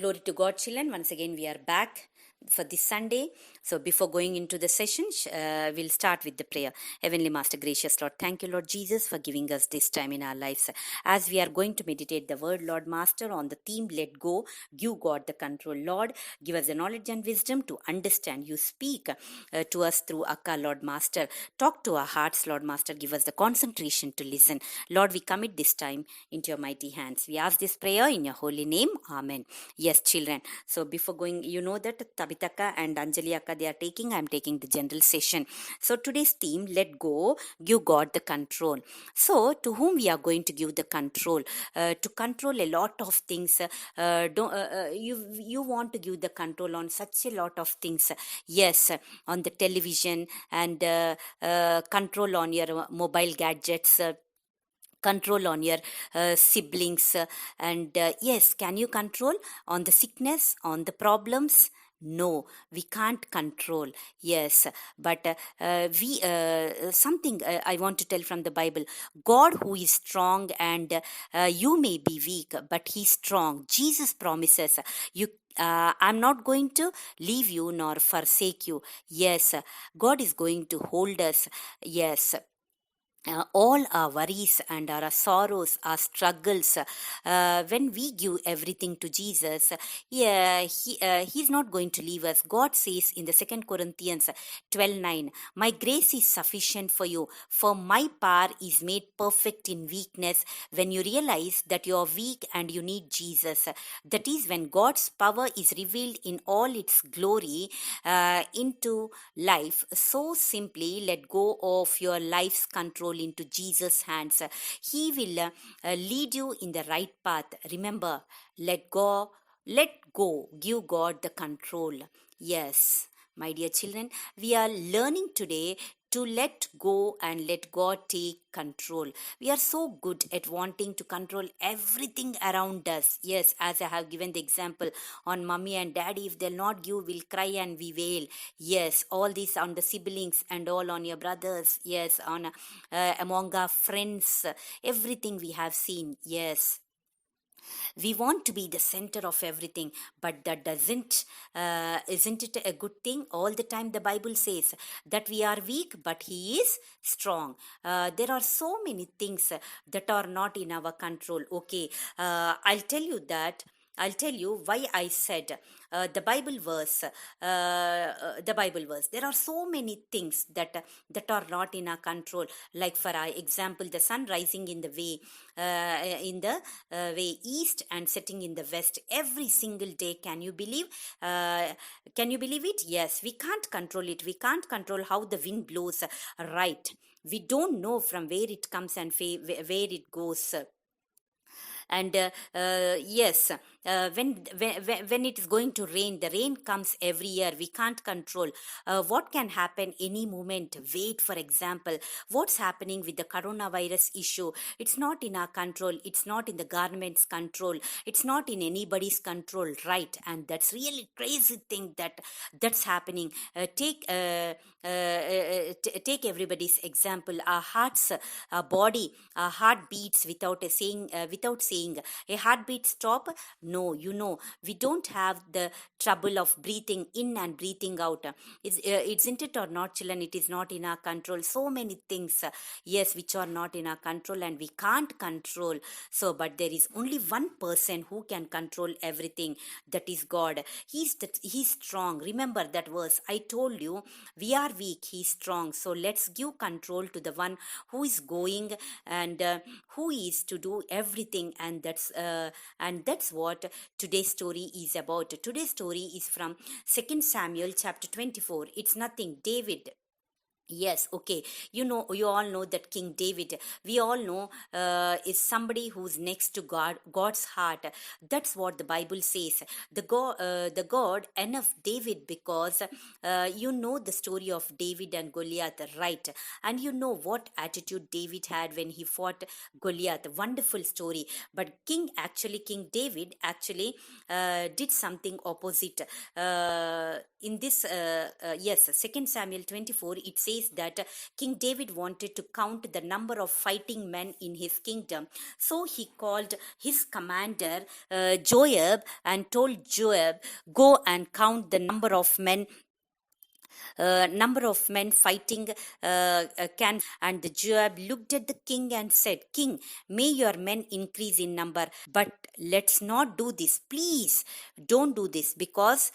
Glory to God, children. Once again, we are back for this Sunday. So, before going into the session, we'll start with the prayer. Heavenly Master, gracious Lord, thank you, Lord Jesus, for giving us this time in our lives. As we are going to meditate the word, Lord Master, on the theme, let go, give God the control. Lord, give us the knowledge and wisdom to understand. You speak to us through Akka, Lord Master. Talk to our hearts, Lord Master. Give us the concentration to listen. Lord, we commit this time into your mighty hands. We ask this prayer in your holy name. Amen. Yes, children. So before going, you know that Tabitaka and Anjali Akka, they are taking, I'm taking the general session. So today's theme, let go, give God the control. So to whom we are going to give the control? To control a lot of things. You want to give the control on such a lot of things. Yes, on the television and control on your mobile gadgets. Control on your siblings and yes, can you control on the sickness, on the problems? No, we can't control. Yes, but we something I want to tell from the Bible. God, who is strong, and you may be weak, but he's strong. Jesus promises you, I'm not going to leave you nor forsake you. Yes, God is going to hold us. Yes, all our worries and our sorrows, our struggles, when we give everything to Jesus, he's not going to leave us. God says in the 2 Corinthians 12:9, my grace is sufficient for you, for my power is made perfect in weakness. When you realize that you are weak and you need Jesus, that is when God's power is revealed in all its glory into life. So simply let go of your life's control into Jesus' hands. He will lead you in the right path. Remember, let go, give God the control. Yes, my dear children, we are learning today to let go and let God take control. We are so good at wanting to control everything around us. Yes, as I have given the example on mommy and daddy, if they'll not give, we'll cry and we wail. Yes, all these on the siblings and all on your brothers. Yes, on among our friends, everything we have seen. Yes, we want to be the center of everything, but that isn't it a good thing? All the time the Bible says that we are weak, but he is strong. There are so many things that are not in our control. Okay, I'll tell you why I said the Bible verse. The Bible verse. There are so many things that are not in our control. Like for our example, the sun rising in the way east and setting in the west every single day. Can you believe? Can you believe it? Yes, we can't control it. We can't control how the wind blows. Right. We don't know from where it comes and where it goes. And yes, when it is going to rain, the rain comes every year. We can't control what can happen any moment. Wait, for example, what's happening with the coronavirus issue? It's not in our control. It's not in the government's control. It's not in anybody's control, right? And that's really crazy thing that's happening. Take everybody's example. Our hearts, our body, our heart beats without saying a heartbeat stop. No, we don't have the trouble of breathing in and breathing out. Isn't it or not, children? It is not in our control. So many things, yes, which are not in our control and we can't control. So, but there is only one person who can control everything. That is God. He's strong. Remember that verse I told you. We are weak. He's strong. So let's give control to the one who is going and who is to do everything. And that's what today's story is about. Today's story is from 2 Samuel chapter 24. It's nothing. David. Yes, okay. You all know that King David, we all know, is somebody who's next to God's heart. That's what the Bible says. The God enough David, because you know the story of David and Goliath, right? And you know what attitude David had when he fought Goliath. Wonderful story. But King David actually did something opposite. In this, yes, 2 Samuel 24, it says says that King David wanted to count the number of fighting men in his kingdom. So he called his commander Joab and told Joab, go and count the number of men fighting can. And the Joab looked at the king and said, King, may your men increase in number, but let's not do this. Please don't do this, because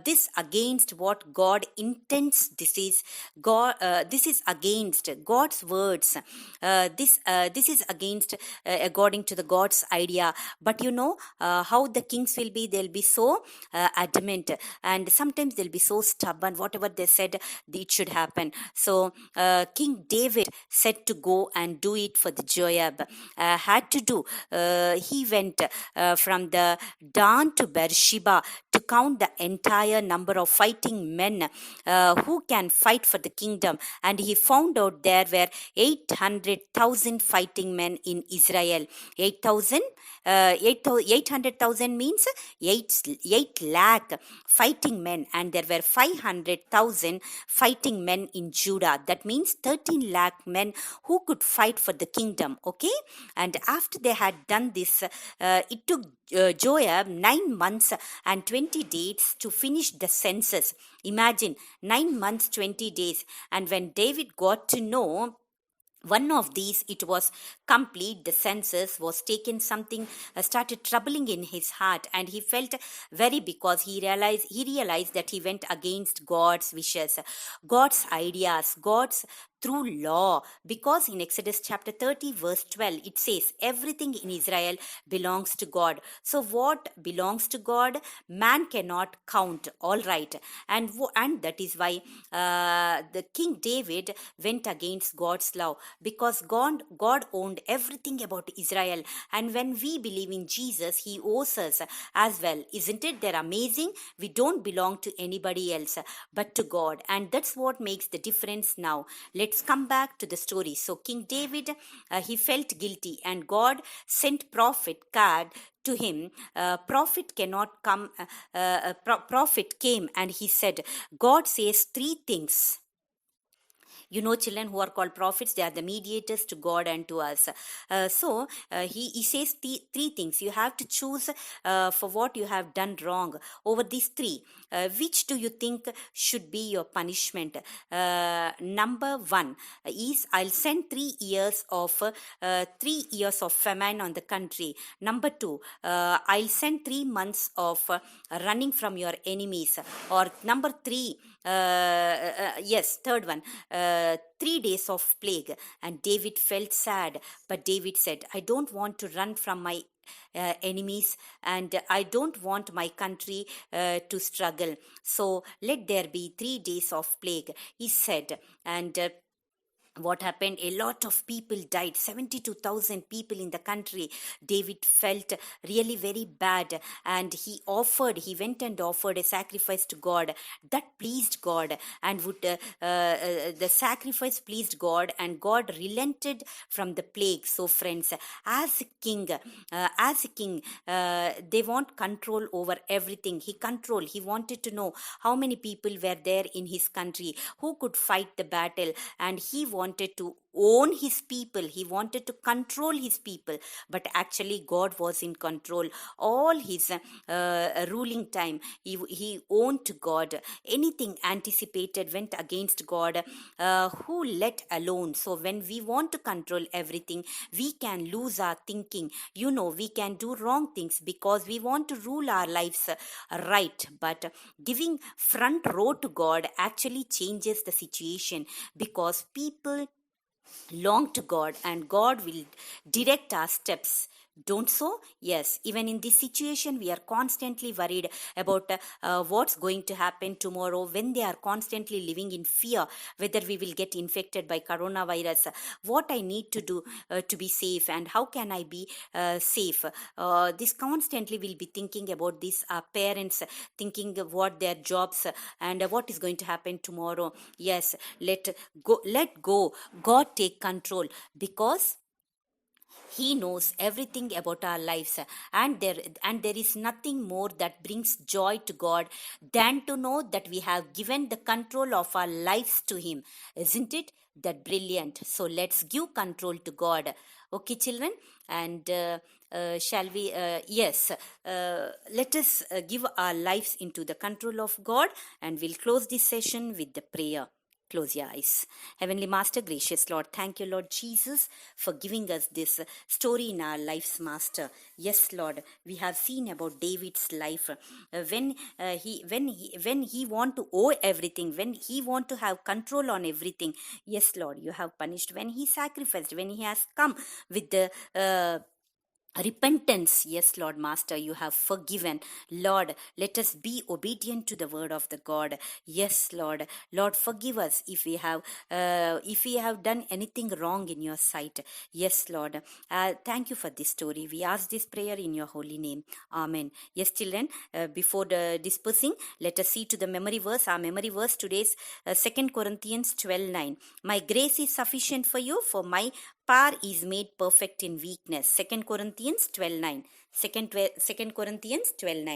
this against what God intends. This is God. This is against God's words. This is against according to the God's idea. But you know how the kings will be. They'll be so adamant, and sometimes they'll be so stubborn. Whatever they said, it should happen. So King David said to go and do it for the Joab. Had to do. He went from the Dan to Beersheba to count the entire number of fighting men who can fight for the kingdom. And he found out there were 800,000 fighting men in Israel. 800,000 means 8 lakh fighting men, and there were 500,000 fighting men in Judah. That means 13 lakh men who could fight for the kingdom. Okay, and after they had done this, it took Joab 9 months and 20 days to finish the census. Imagine 9 months 20 days. And when David got to know one of these, it was complete, the census was taken, something started troubling in his heart, and he felt very, because he realized that he went against God's wishes, God's ideas, God's through law. Because in Exodus chapter 30 verse 12 it says everything in Israel belongs to God. So what belongs to God, man cannot count. All right, and that is why the King David went against God's law, because God owned everything about Israel. And when we believe in Jesus, he owes us as well. Isn't it? They're amazing. We don't belong to anybody else but to God, and that's what makes the difference. Now let's come back to the story. So King David, he felt guilty, and God sent prophet Gad to him. Prophet came, and he said, God says 3 things. You know, children who are called prophets, they are the mediators to God and to us. So he says 3 things. You have to choose for what you have done wrong. Over these 3, which do you think should be your punishment? Number 1 is, I'll send 3 years of famine on the country. Number 2, I'll send 3 months of running from your enemies. Or number 3, third one, 3 days of plague. And David felt sad, but David said, I don't want to run from my enemies, and I don't want my country to struggle. So let there be 3 days of plague, he said. And what happened? A lot of people died. 72,000 people in the country. David felt really very bad, and he went and offered a sacrifice to God that pleased God, and the sacrifice pleased God, and God relented from the plague. So friends, as a king, they want control over everything. He wanted to know how many people were there in his country who could fight the battle, and he wanted to own his people. He wanted to control his people, but actually God was in control all his ruling time. He owned to God. Anything anticipated went against God, who let alone. So when we want to control everything, we can lose our thinking. You know, we can do wrong things because we want to rule our lives right. But giving front row to God actually changes the situation, because people long to God, and God will direct our steps. Don't so? Yes, even in this situation, we are constantly worried about what's going to happen tomorrow, when they are constantly living in fear, whether we will get infected by coronavirus, what I need to do to be safe, and how can I be safe. This constantly will be thinking about this, parents thinking of what their jobs and what is going to happen tomorrow. Yes, let go. God take control, because He knows everything about our lives, and there is nothing more that brings joy to God than to know that we have given the control of our lives to Him. Isn't it that brilliant? So let's give control to God. Okay, children, and shall we? Yes, let us give our lives into the control of God, and we'll close this session with the prayer. Close your eyes. Heavenly Master, gracious Lord, thank you, Lord Jesus, for giving us this story in our lives, Master. Yes, Lord, we have seen about David's life. When he want to owe everything, when he want to have control on everything. Yes, Lord, you have punished when he sacrificed, when he has come with the repentance. Yes, Lord Master, you have forgiven. Lord, let us be obedient to the word of the God. Yes, Lord. Lord, forgive us if we have done anything wrong in your sight. Yes, Lord. Thank you for this story. We ask this prayer in your holy name. Amen. Yes, children, before dispersing, let us see to the memory verse. Our memory verse today is 2 Corinthians 12:9. My grace is sufficient for you, for my power is made perfect in weakness. 2 Corinthians 12:9. 2 Corinthians 12:9.